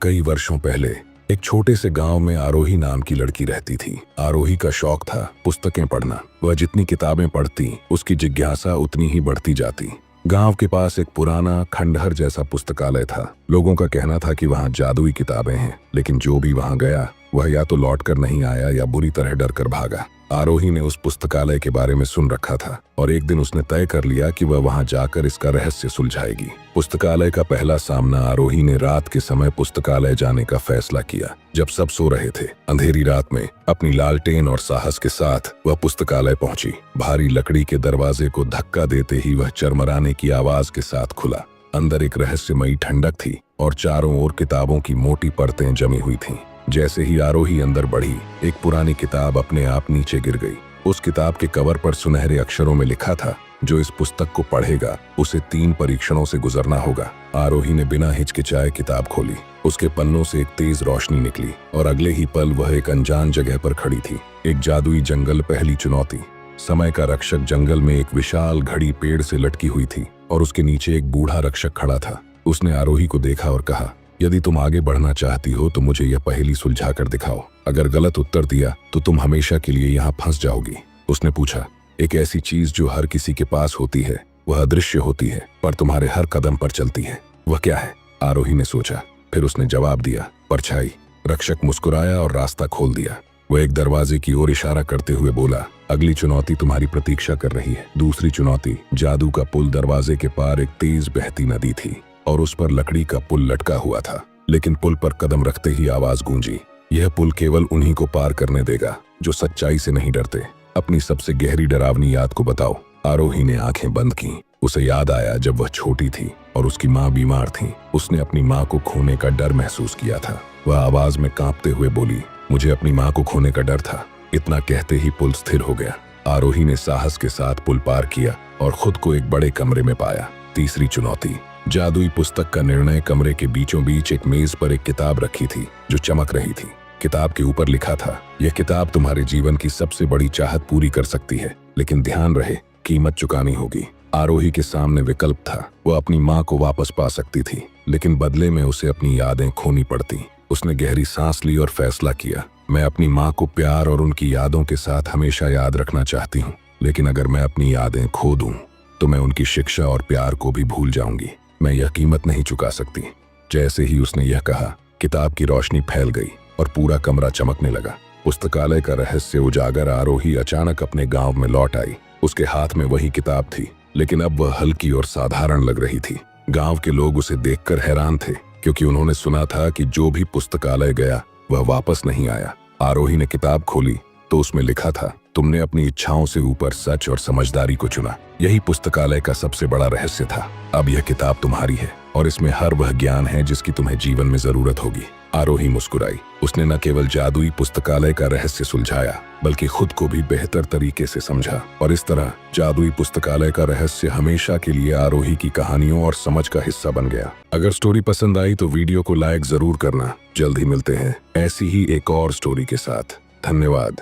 कई वर्षों पहले एक छोटे से गांव में आरोही नाम की लड़की रहती थी। आरोही का शौक था पुस्तकें पढ़ना। वह जितनी किताबें पढ़ती, उसकी जिज्ञासा उतनी ही बढ़ती जाती। गांव के पास एक पुराना खंडहर जैसा पुस्तकालय था। लोगों का कहना था कि वहां जादुई किताबें हैं, लेकिन जो भी वहां गया वह या तो लौटकर नहीं आया या बुरी तरह डर कर भागा। आरोही ने उस पुस्तकालय के बारे में सुन रखा था और एक दिन उसने तय कर लिया कि वह वहां जाकर इसका रहस्य सुलझाएगी। पुस्तकालय का पहला सामना आरोही ने रात के समय पुस्तकालय जाने का फैसला किया, जब सब सो रहे थे। अंधेरी रात में अपनी लालटेन और साहस के साथ वह पुस्तकालय पहुंची। भारी लकड़ी के दरवाजे को धक्का देते ही वह चरमराने की आवाज के साथ खुला। अंदर एक रहस्यमयी ठंडक थी और चारों ओर किताबों की मोटी परतें जमी हुई थीं। जैसे ही आरोही अंदर बढ़ी, एक पुरानी किताब अपने आप नीचे गिर गई। उस किताब के कवर पर सुनहरे अक्षरों में लिखा था, जो इस पुस्तक को पढ़ेगा उसे 3 परीक्षणों से गुजरना होगा। आरोही ने बिना हिचकिचाए किताब खोली। उसके पन्नों से एक तेज रोशनी निकली और अगले ही पल वह एक अनजान जगह पर खड़ी थी। एक जादुई जंगल पहली चुनौती। समय का रक्षक जंगल में एक विशाल घड़ी पेड़ से लटकी हुई थी और उसके नीचे एक बूढ़ा रक्षक खड़ा था। उसने आरोही को देखा और कहा, यदि तुम आगे बढ़ना चाहती हो तो मुझे यह पहेली सुलझा कर दिखाओ। अगर गलत उत्तर दिया तो तुम हमेशा के लिए यहाँ फंस जाओगी। उसने पूछा, एक ऐसी चीज जो हर किसी के पास होती है, वह अदृश्य होती है पर तुम्हारे हर कदम पर चलती है, वह क्या है? आरोही ने सोचा, फिर उसने जवाब दिया, परछाई। रक्षक मुस्कुराया और रास्ता खोल दिया। वह एक दरवाजे की ओर इशारा करते हुए बोला, अगली चुनौती तुम्हारी प्रतीक्षा कर रही है। दूसरी चुनौती, जादू का पुल। दरवाजे के पार एक तेज बहती नदी थी और उस पर लकड़ी का पुल लटका हुआ था, लेकिन पुल पर कदम रखते ही आवाज गूंजी, यह पुल केवल उन्हीं को पार करने देगा जो सच्चाई से नहीं डरते। अपनी सबसे गहरी डरावनी याद को बताओ। आरोही ने आंखें बंद की। उसे याद आया जब वह छोटी थी और उसकी माँ बीमार थी। उसने अपनी माँ को खोने का डर महसूस किया था। वह आवाज में कांपते हुए बोली, मुझे अपनी माँ को खोने का डर था। इतना कहते ही पुल स्थिर हो गया। आरोही ने साहस के साथ पुल पार किया और खुद को एक बड़े कमरे में पाया। तीसरी चुनौती, जादुई पुस्तक का निर्णय। कमरे के बीचों बीच एक मेज पर एक किताब रखी थी जो चमक रही थी। किताब के ऊपर लिखा था, यह किताब तुम्हारे जीवन की सबसे बड़ी चाहत पूरी कर सकती है, लेकिन ध्यान रहे, कीमत चुकानी होगी। आरोही के सामने विकल्प था। वह अपनी माँ को वापस पा सकती थी, लेकिन बदले में उसे अपनी यादें खोनी पड़ती। उसने गहरी सांस ली और फैसला किया, मैं अपनी माँ को प्यार और उनकी यादों के साथ हमेशा याद रखना चाहती हूँ, लेकिन अगर मैं अपनी यादें खो दूं तो मैं उनकी शिक्षा और प्यार को भी भूल जाऊंगी। मैं यह कीमत नहीं चुका सकती। जैसे ही उसने यह कहा, किताब की रोशनी फैल गई और पूरा कमरा चमकने लगा। पुस्तकालय का रहस्य उजागर। आरोही अचानक अपने गांव में लौट आई। उसके हाथ में वही किताब थी, लेकिन अब वह हल्की और साधारण लग रही थी। गांव के लोग उसे देखकर हैरान थे, क्योंकि उन्होंने सुना था कि जो भी पुस्तकालय गया वह वापस नहीं आया। आरोही ने किताब खोली तो उसमें लिखा था, तुमने अपनी इच्छाओं से ऊपर सच और समझदारी को चुना। यही पुस्तकालय का सबसे बड़ा रहस्य था। अब यह किताब तुम्हारी है और इसमें हर वह ज्ञान है जिसकी तुम्हें जीवन में जरूरत होगी। आरोही मुस्कुराई। उसने न केवल जादुई पुस्तकालय का रहस्य सुलझाया, बल्कि खुद को भी बेहतर तरीके से समझा। और इस तरह जादुई पुस्तकालय का रहस्य हमेशा के लिए आरोही की कहानियों और समझ का हिस्सा बन गया। अगर स्टोरी पसंद आई तो वीडियो को लाइक जरूर करना। जल्द ही मिलते हैं ऐसी ही एक और स्टोरी के साथ। धन्यवाद।